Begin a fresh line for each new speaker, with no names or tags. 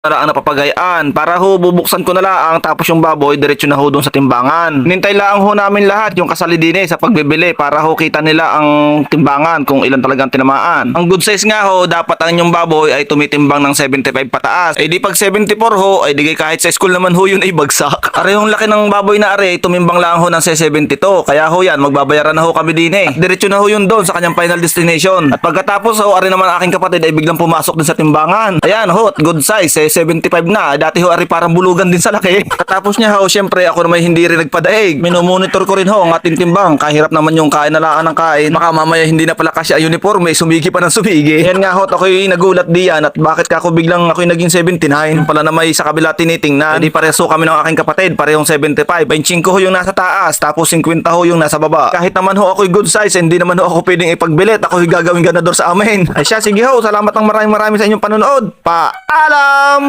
na lang ang napapagayaan para ho bubuksan ko na lang tapos yung baboy diretso na ho doon sa timbangan. Nintay lang ho namin lahat yung kasali din sa pagbibili para ho kita nila ang timbangan kung ilan talagang tinamaan. Ang good size nga ho, dapat ang inyong baboy ay tumitimbang ng 75 pataas. Eh di pag 74 ho, ay di kahit sa school naman ho yun ay bagsak. Arehong laki ng baboy na are, tumimbang lang ho ng 72. Kaya ho yan, magbabayaran na ho kami din At diretso na ho yun doon sa kanyang final destination. At pagkatapos ho, are naman aking kapatid ay biglang pumasok din sa timbangan. Ayan ho, good size 75 na. Dati ho ari parang bulugan din sa laki. Katapos niya ho, syempre ako naman hindi rin nagpadaig. Minomonitor ko rin ho ang ating timbang. Kahirap naman yung kain na laan ng kain. Baka mamaya hindi na pala kasi ang uniforme, sumigi pa ng sumigi. Yan nga ho, ako'y nagulat diyan at bakit ka ako biglang ako'y naging 79. Pala na may sa kabila tinitingnan. Hindi pareso kami ng aking kapatid, parehong 75. 25 ho yung nasa taas, tapos 50 ho yung nasa baba. Kahit naman ho ako'y good size, hindi naman ho ako pwedeng ipagbilit. Ako'y gagawin ganador sa amin. Ay siya, sige ho, salamat ng maraming sa inyong panonood. Paalam!